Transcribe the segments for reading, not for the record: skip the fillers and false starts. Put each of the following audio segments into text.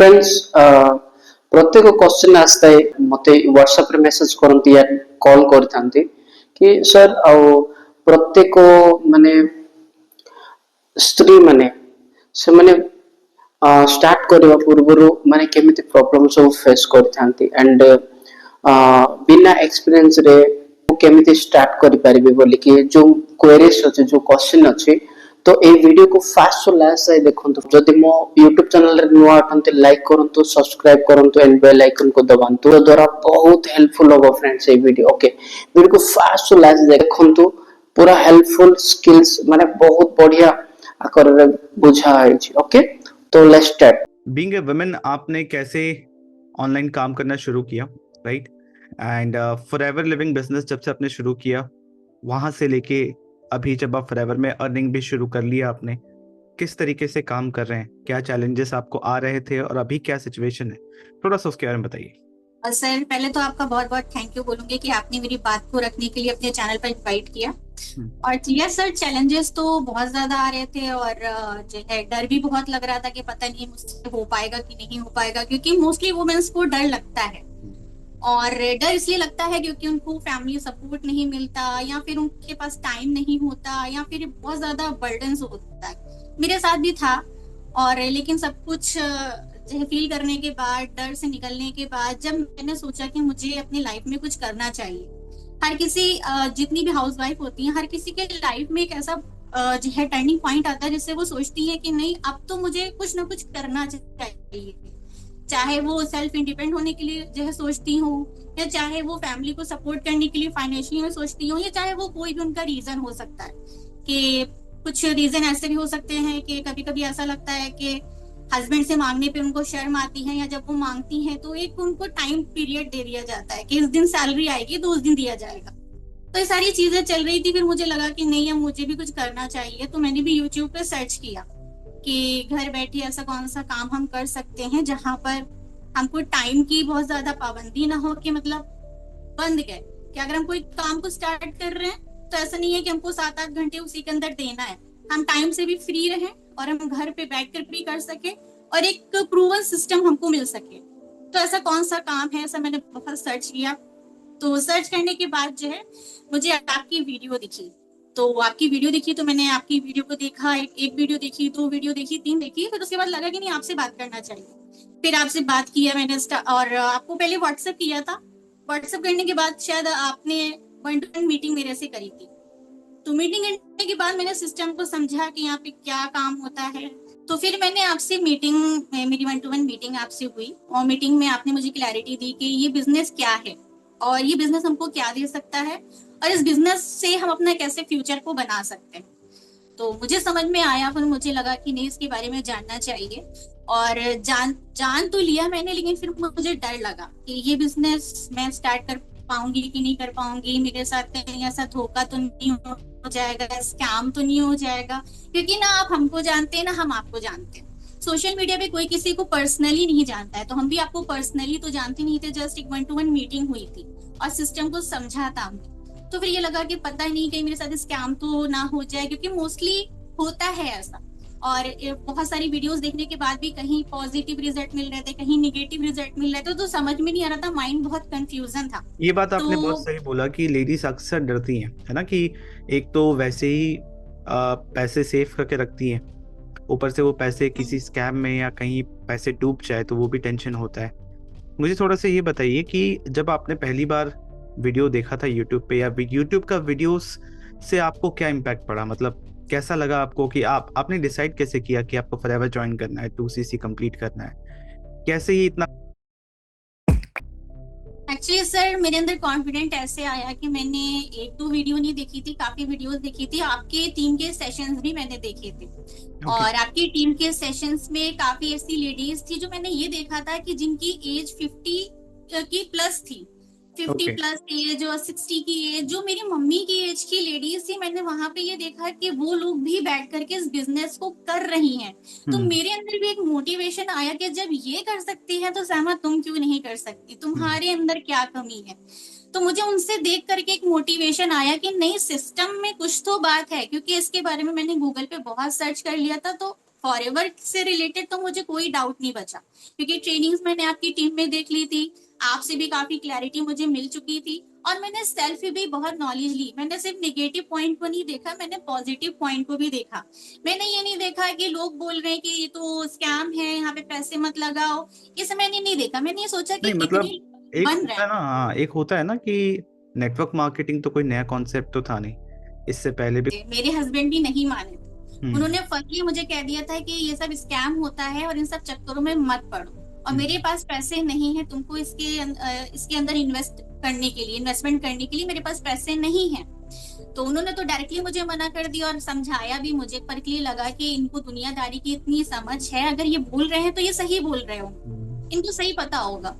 Friends प्रत्येक question आसता है मते व्हाट्सएप रे मेसेज करंती या कॉल करथांती कि सर आ प्रत्येक माने स्त्री माने से माने स्टार्ट करबा पूर्वरु माने केमिति प्रॉब्लम सब फेस करथांती एंड बिना एक्सपीरियंस रे केमिति स्टार्ट करि परिबे बोली कि जो क्वेरीज अछि जो क्वेश्चन अछि तो ए वीडियो को फास्ट टू लास्ट जाए देखंतु जदि मो YouTube चैनल रे नुआ अटंते लाइक करंतु सब्सक्राइब करंतु एंड बेल आइकन को दबांतु तो द्वारा बहुत हेल्पफुल होबो फ्रेंड्स ए वीडियो ओके वीडियो को फास्ट टू लास्ट देखंतु पूरा हेल्पफुल स्किल्स माने बहुत बढ़िया आकर रे बुझा है ओके तो let's start. Being a women आपने कैसे ऑनलाइन काम करना शुरू किया, right? And forever living business जब से आपने शुरू किया, वहां से लेके अभी जब आप फॉरएवर में अर्निंग भी शुरू कर लिया आपने, किस तरीके से काम कर रहे हैं, क्या चैलेंजेस आपको आ रहे थे और अभी क्या सिचुएशन है, थोड़ा सा उसके बारे में बताइए। सर पहले तो आपका बहुत बहुत थैंक यू बोलूंगी कि आपने मेरी बात को रखने के लिए अपने चैनल पर इनवाइट किया। और यस सर, चैलेंजेस तो बहुत ज्यादा आ रहे थे और जो है डर भी बहुत लग रहा था कि पता नहीं मुझसे हो पाएगा कि नहीं हो पाएगा, क्योंकि मोस्टली वुमेन्स को डर लगता है। और डर इसलिए लगता है क्योंकि उनको फैमिली सपोर्ट नहीं मिलता, या फिर उनके पास टाइम नहीं होता, या फिर बहुत ज्यादा बर्डन होता है। मेरे साथ भी था। और लेकिन सब कुछ जो है फील करने के बाद, डर से निकलने के बाद, जब मैंने सोचा कि मुझे अपनी लाइफ में कुछ करना चाहिए। हर किसी जितनी भी हाउसवाइफ होती है, हर किसी के लाइफ में एक ऐसा जो है टर्निंग पॉइंट आता है जिससे वो सोचती है कि नहीं, अब तो मुझे कुछ ना कुछ करना चाहिए। चाहे वो सेल्फ इंडिपेंडेंट होने के लिए जो है सोचती हूँ, या चाहे वो फैमिली को सपोर्ट करने के लिए फाइनेंशियली में सोचती हूँ, या चाहे वो कोई भी उनका रीजन हो सकता है। कि कुछ रीजन ऐसे भी हो सकते हैं कि कभी कभी ऐसा लगता है कि हस्बैंड से मांगने पे उनको शर्म आती है, या जब वो मांगती हैं तो एक उनको टाइम पीरियड दे दिया जाता है कि इस दिन सैलरी आएगी तो उस दिन दिया जाएगा। तो ये सारी चीजें चल रही थी। फिर मुझे लगा कि नहीं, अब मुझे भी कुछ करना चाहिए। तो मैंने भी यूट्यूब पे सर्च किया कि घर बैठे ऐसा कौन सा काम हम कर सकते हैं जहां पर हमको टाइम की बहुत ज्यादा पाबंदी ना हो, कि मतलब बंद गए कि अगर हम कोई काम को स्टार्ट कर रहे हैं तो ऐसा नहीं है कि हमको 7-8 घंटे उसी के अंदर देना है। हम टाइम से भी फ्री रहें और हम घर पे बैठकर भी कर सके और एक प्रूवन सिस्टम हमको मिल सके। तो ऐसा कौन सा काम है, ऐसा मैंने बहुत सर्च किया। तो सर्च करने के बाद जो है मुझे आपकी वीडियो दिखी। तो आपकी वीडियो दिखी तो मैंने आपकी वीडियो को देखा, एक वीडियो देखी, 2 वीडियो देखी, 3 देखी। फिर उसके बाद लगा कि नहीं, आपसे बात करना चाहिए। फिर आपसे बात किया मैंने और आपको पहले व्हाट्सएप किया था। व्हाट्सएप करने के बाद शायद आपने 1-to-1 मीटिंग मेरे से करी थी। तो मीटिंग करने के बाद मैंने सिस्टम को समझा कि यहाँ पे क्या काम होता है। तो फिर मैंने आपसे मीटिंग, मेरी 1-to-1 मीटिंग आपसे हुई, और मीटिंग में आपने मुझे क्लैरिटी दी कि ये बिजनेस क्या है और ये बिजनेस हमको क्या दे सकता है, और इस बिजनेस से हम अपना कैसे फ्यूचर को बना सकते हैं। तो मुझे समझ में आया, फिर मुझे लगा कि नहीं, इसके बारे में जानना चाहिए। और जान तो लिया मैंने, लेकिन फिर मुझे डर लगा कि ये बिजनेस मैं स्टार्ट कर पाऊंगी कि नहीं कर पाऊंगी, मेरे साथ कहीं ऐसा धोखा तो नहीं हो जाएगा, स्कैम तो नहीं हो जाएगा। क्योंकि ना आप हमको जानते हैं ना हम आपको जानते हैं। सोशल मीडिया पे कोई किसी को पर्सनली नहीं जानता है, तो हम भी आपको पर्सनली तो जानते नहीं थे। जस्ट एक 1-to-1 मीटिंग हुई थी और सिस्टम को समझा था हमने। तो फिर ये लगा कि पता नहीं कहीं मेरे साथ स्कैम तो ना हो जाए, क्योंकि मोस्टली होता है ऐसा। और बहुत सारी वीडियोस देखने के बाद भी कहीं पॉजिटिव रिजल्ट मिल रहे थे, कहीं निगेटिव रिजल्ट मिल रहे थे, तो समझ में नहीं आ रहा था, माइंड बहुत कंफ्यूजन था। ये बात आपने तो बहुत सही बोला कि लेडीज अक्सर डरती हैं, है ना, कि एक तो वैसे ही पैसे सेव करके रखती हैं, ऊपर से वो पैसे किसी स्कैम में या कहीं पैसे डूब जाए तो वो भी टेंशन होता है। मुझे थोड़ा सा ये बताइए कि जब आपने पहली बार वीडियो देखा था यूट्यूब पे, या यूट्यूब का वीडियोस से आपको क्या इम्पैक्ट पड़ा, मतलब कैसा लगा आपको, कि आपने डिसाइड कैसे किया कि आपको फॉरएवर ज्वाइन करना है, 2cc कंप्लीट करना है, कैसे ये इतना? एक्चुअली सर, मेरे अंदर कॉन्फिडेंट ऐसे आया कि मैंने 1-2 वीडियो नहीं देखी थी, काफी वीडियोस देखी थी। आपके टीम के सेशंस भी मैंने देखे थे। और आपकी टीम के सेशंस में काफी ऐसी लेडीज थी जो मैंने ये देखा था कि जिनकी एज 50 की प्लस थी। 50 प्लस एज और 60 की एज, जो मेरी मम्मी की एज की लेडीज थी, मैंने वहां पे ये देखा कि वो लोग भी बैठ करके इस बिजनेस को कर रही हैं। तो मेरे अंदर भी एक मोटिवेशन आया कि जब ये कर सकती है तो सहमा तुम क्यों नहीं कर सकती, तुम्हारे अंदर क्या कमी है। तो मुझे उनसे देख करके एक मोटिवेशन आया कि नहीं, सिस्टम में कुछ तो बात है। क्योंकि इसके बारे में मैंने गूगल पे बहुत सर्च कर लिया था, तो फॉरएवर से रिलेटेड तो मुझे कोई डाउट नहीं बचा, क्योंकि ट्रेनिंग्स मैंने आपकी टीम में देख ली थी, आपसे भी काफी क्लैरिटी मुझे मिल चुकी थी, और मैंने सेल्फ भी बहुत नॉलेज ली। मैंने सिर्फ नेगेटिव पॉइंट को नहीं देखा, मैंने पॉजिटिव पॉइंट को भी देखा। मैंने ये नहीं देखा कि लोग बोल रहे हैं कि ये तो स्कैम है, यहाँ पे पैसे मत लगाओ, ये सब मैंने नहीं देखा। मैंने ये सोचा कि नहीं मतलब कितनी एक बन होता रहा है ना, हाँ, एक होता है ना कि नेटवर्क मार्केटिंग तो कोई नया कॉन्सेप्ट तो था नहीं, इससे पहले भी। है। मेरे हस्बैंड भी नहीं माने थे, हम्म उन्होंने फर्स्टली मुझे कह दिया था कि ये सब स्कैम होता है और इन सब चक्करों में मत पड़ो, और मेरे पास पैसे नहीं है तुमको इसके अंदर इन्वेस्टमेंट करने के लिए मेरे पास पैसे नहीं है। तो उन्होंने तो डायरेक्टली मुझे मना कर दिया और समझाया भी मुझे, पर ये लगा कि इनको दुनियादारी की इतनी समझ है, अगर ये बोल रहे हैं तो ये सही बोल रहे हो, इनको सही पता होगा।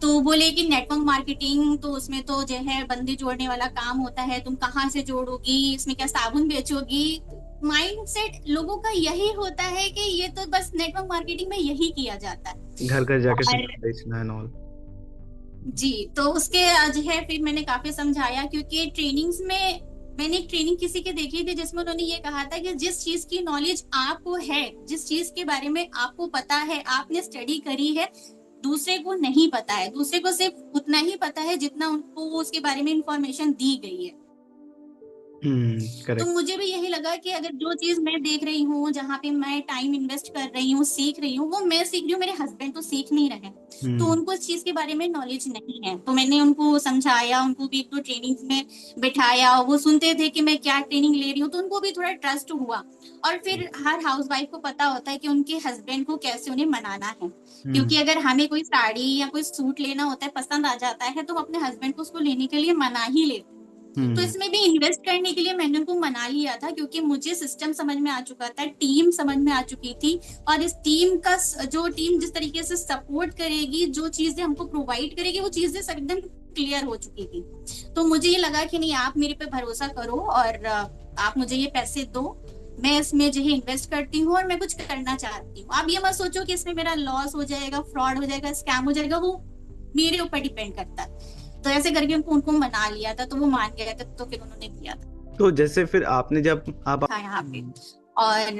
तो बोले कि नेटवर्क मार्केटिंग तो उसमें तो जो है बंदे जोड़ने वाला काम होता है, तुम कहाँ से जोड़ोगी, इसमें क्या साबुन बेचोगी। माइंडसेट लोगों का यही होता है कि ये तो बस नेटवर्क मार्केटिंग में यही किया जाता है। घर घर जाके और सामान बेचना है ऑल। जी, तो उसके जो है फिर मैंने काफी समझाया, क्योंकि ट्रेनिंग्स में मैंने एक ट्रेनिंग किसी के देखी थी जिसमें उन्होंने ये कहा था कि जिस चीज की नॉलेज आपको है, जिस चीज के बारे में आपको पता है, आपने स्टडी करी है, दूसरे को नहीं पता है, दूसरे को सिर्फ उतना ही पता है जितना उनको उसके बारे में इंफॉर्मेशन दी गई है। तो करेक्ट। मुझे भी यही लगा कि अगर जो चीज मैं देख रही हूँ, जहाँ पे मैं टाइम इन्वेस्ट कर रही हूँ, सीख रही हूँ, वो मैं सीख रही हूँ, मेरे हस्बैंड तो सीख नहीं रहे, तो उनको इस चीज के बारे में नॉलेज नहीं है। तो मैंने उनको समझाया, उनको भी एक दो ट्रेनिंग में बिठाया, वो सुनते थे कि मैं क्या ट्रेनिंग ले रही हूँ, तो उनको भी थोड़ा ट्रस्ट हुआ। और फिर हर हाउस वाइफ को पता होता है कि उनके हस्बैंड को कैसे उन्हें मनाना है, क्योंकि अगर हमें कोई साड़ी या कोई सूट लेना होता है, पसंद आ जाता है, तो हम अपने हस्बैंड को उसको लेने के लिए मना ही लेते। तो इसमें भी इन्वेस्ट करने के लिए मैंने उनको मना लिया था, क्योंकि मुझे सिस्टम समझ में आ चुका था, टीम समझ में आ चुकी थी, और इस टीम का जो टीम जिस तरीके से सपोर्ट करेगी, जो चीजें हमको प्रोवाइड करेगी, वो चीजें सब एकदम क्लियर हो चुकी थी। तो मुझे ये लगा कि नहीं, आप मेरे पे भरोसा करो और आप मुझे ये पैसे दो, मैं इसमें जो है इन्वेस्ट करती हूँ और मैं कुछ करना चाहती हूँ। आप ये मत सोचो कि इसमें मेरा लॉस हो जाएगा, फ्रॉड हो जाएगा, स्कैम हो जाएगा, वो मेरे ऊपर डिपेंड करता है। तो ऐसे करके उनको मना लिया था, तो वो मान गए थे, तो फिर उन्होंने दिया था। तो जैसे फिर आपने जब आप था यहाँ पे, और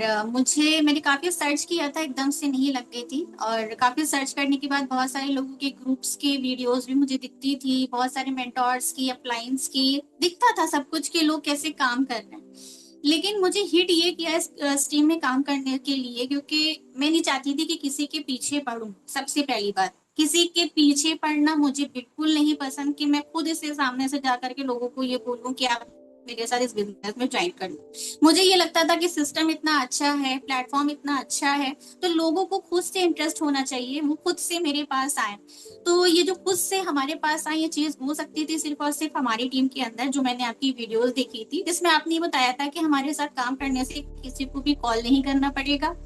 मैंने काफी सर्च किया था, एकदम से नहीं लग गई थी, और काफी सर्च करने के बाद बहुत सारे लोगों के ग्रुप्स के वीडियोस भी मुझे दिखती थी, बहुत सारे मेंटोर्स की, अपलाइंस की, दिखता था सब कुछ कि लोग कैसे काम कर रहे हैं। लेकिन मुझे हिट ये किया इस स्ट्रीम में काम करने के लिए, क्योंकि मैं नहीं चाहती थी कि किसी के पीछे पड़ूं। सबसे पहली बात, किसी के पीछे पड़ना मुझे बिल्कुल नहीं पसंद, कि मैं खुद इससे सामने से जाकर के लोगों को ये बोलूं कि आप मेरे साथ इस बिजनेस में ज्वाइन कर लो। मुझे ये लगता था कि सिस्टम इतना अच्छा है, प्लेटफॉर्म इतना अच्छा है, तो लोगों को खुद से इंटरेस्ट होना चाहिए, वो खुद से मेरे पास आए। तो ये जो खुद से हमारे पास आई, ये चीज हो सकती थी सिर्फ और सिर्फ हमारी टीम के अंदर, जो मैंने आपकी वीडियोस देखी थी, जिसमें आपने बताया था कि हमारे साथ काम करने से किसी को भी कॉल नहीं करना पड़ेगा।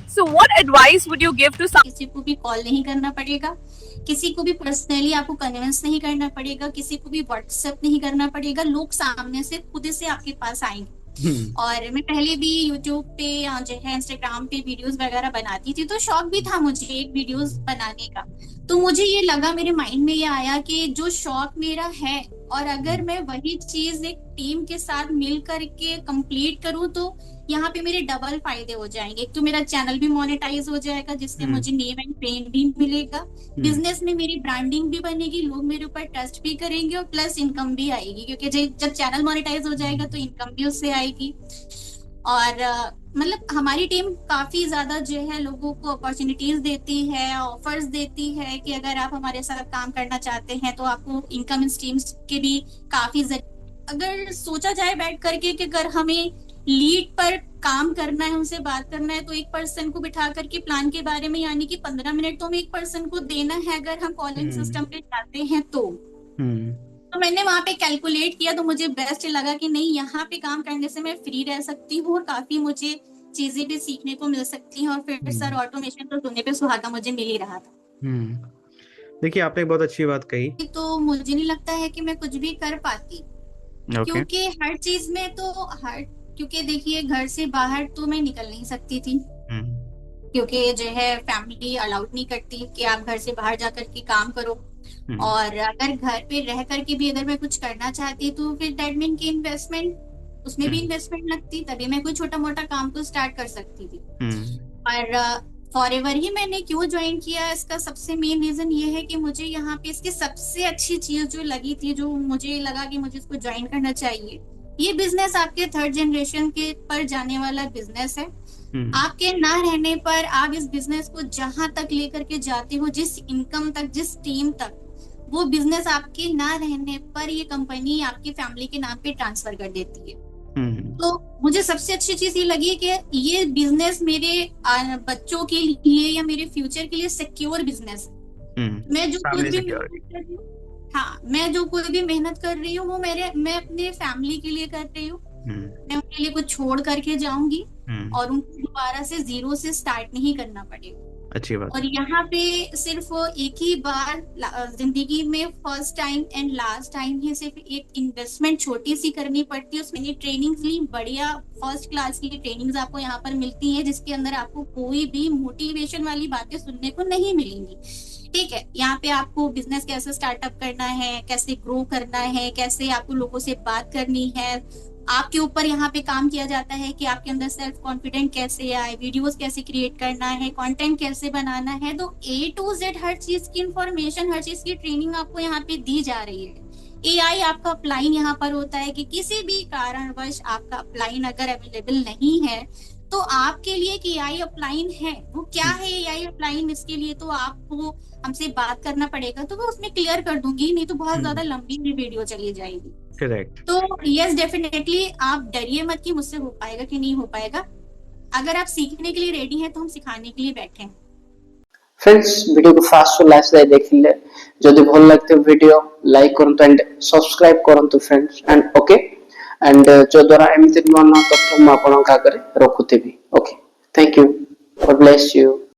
So what advice would you give to किसी को भी कॉल नहीं करना पड़ेगा, किसी को भी पर्सनली आपको कन्विंस नहीं करना पड़ेगा, किसी को भी व्हाट्सएप नहीं करना पड़ेगा, लोग सामने से खुद से आपके पास आएंगे। और मैं पहले भी यूट्यूब पे या जो है इंस्टाग्राम पे वीडियोस वगैरह बनाती थी, तो शौक भी था मुझे एक वीडियोस बनाने का। तो मुझे ये लगा, मेरे माइंड में ये आया कि जो शौक मेरा है, और अगर मैं वही चीज एक टीम के साथ मिल करके कंप्लीट करूं, तो यहाँ पे मेरे डबल फायदे हो जाएंगे। एक तो मेरा चैनल भी मोनेटाइज हो जाएगा, जिससे मुझे नेम एंड फेम भी मिलेगा, बिजनेस में मेरी ब्रांडिंग भी बनेगी, लोग मेरे ऊपर ट्रस्ट भी करेंगे, और प्लस इनकम भी आएगी, क्योंकि जब चैनल मोनेटाइज हो जाएगा तो इनकम भी उससे आएगी। और मतलब हमारी टीम काफी ज्यादा जो है लोगों को अपॉर्चुनिटीज देती है, ऑफर्स देती है कि अगर आप हमारे साथ काम करना चाहते हैं तो आपको इनकम स्ट्रीम्स के भी काफी, अगर सोचा जाए बैठ करके कि अगर हमें लीड पर काम करना है, उनसे बात करना है, तो एक पर्सन को बिठा करके प्लान के बारे में, यानी कि 15 मिनट तो हमें एक पर्सन को देना है, अगर हम कॉलिंग सिस्टम पे जाते हैं तो मैंने वहां पे कैलकुलेट किया, तो मुझे बेस्ट लगा कि नहीं, यहाँ पे काम करने से मैं फ्री रह सकती हूँ और काफी मुझे चीजें भी सीखने को मिल सकती हैं। और फिर सर ऑटोमेशन तो सुनने पे सुहागा मुझे मिल ही रहा था। देखिए, आपने एक बहुत अच्छी बात कही। तो मुझे नहीं लगता है कि मैं कुछ भी कर पाती, क्योंकि हर चीज में तो क्योंकि देखिए, घर से बाहर तो मैं निकल नहीं सकती थी, क्योंकि जो है फैमिली अलाउड नहीं करती कि आप घर से बाहर जाकर के काम करो। और अगर घर पे रह करके भी अगर मैं कुछ करना चाहती, तो फिर दैट मीन की इन्वेस्टमेंट उसमें भी इन्वेस्टमेंट लगती, तभी मैं कोई छोटा मोटा काम तो स्टार्ट कर सकती थी। और फॉरएवर ही मैंने क्यों ज्वाइन किया, इसका सबसे मेन रीजन ये है कि मुझे यहाँ पे इसकी सबसे अच्छी चीज जो लगी थी, जो मुझे लगा कि मुझे इसको ज्वाइन करना चाहिए, ये बिजनेस आपके 3rd जनरेशन के पर जाने वाला बिजनेस है। आपके ना रहने पर आप इस बिजनेस को जहां तक लेकर के जाते हो, जिस इनकम तक, जिस टीम तक, वो बिजनेस आपके ना रहने पर ये कंपनी आपकी फैमिली के नाम पे ट्रांसफर कर देती है। तो मुझे सबसे अच्छी चीज ये लगी कि ये बिजनेस मेरे बच्चों के लिए या मेरे फ्यूचर के लिए सिक्योर बिजनेस है। मैं जो कोई भी मैं जो कोई भी मेहनत कर रही हूँ वो मैं अपने फैमिली के लिए कर रही हूँ। मैं उनके लिए कुछ छोड़ करके जाऊंगी और उनको दोबारा से 0 से स्टार्ट नहीं करना पड़ेगा। अच्छी बात। और यहाँ पे सिर्फ एक ही बार जिंदगी में first time and last time ही सिर्फ एक इन्वेस्टमेंट छोटी सी करनी पड़ती है। उसमें ट्रेनिंग्स ली, बढ़िया फर्स्ट क्लास की ट्रेनिंग्स आपको यहाँ पर मिलती है, जिसके अंदर आपको कोई भी मोटिवेशन वाली बातें सुनने को नहीं मिलेंगी। ठीक है, यहाँ पे आपको बिजनेस कैसे स्टार्टअप करना है, कैसे ग्रो करना है, कैसे आपको लोगों से बात करनी है, आपके ऊपर यहाँ पे काम किया जाता है कि आपके अंदर सेल्फ कॉन्फिडेंट कैसे आए, वीडियोस कैसे क्रिएट करना है, कंटेंट कैसे बनाना है। तो A to Z हर चीज की इंफॉर्मेशन, हर चीज की ट्रेनिंग आपको यहाँ पे दी जा रही है। AI आपका अपलाइन यहाँ पर होता है कि किसी भी कारणवश आपका अपलाइन अगर अवेलेबल नहीं है तो आपके लिए कि AI अपलाइन है, वो क्या है AI अपलाइन, इसके लिए तो आपको हमसे बात करना पड़ेगा। तो मैं उसमें क्लियर कर दूंगी, नहीं तो बहुत ज्यादा लंबी भी वीडियो चली जाएगी। करेक्ट। तो यस डेफिनेटली आप डरिए मत कि मुझसे हो पाएगा कि नहीं हो पाएगा। अगर आप सीखने के लिए रेडी हैं तो हम सिखाने के लिए बैठे हैं। फ्रेंड्स, वीडियो को फास्ट लास्ट जाए देखिले, जदि भल लगते वीडियो लाइक करंतु एंड सब्सक्राइब करंतु फ्रेंड्स एंड ओके एंड जो द्वारा एमिति नुआ नुआ तथ्य मु आपन आगे रखुथिबी। Okay, thank you, God bless you.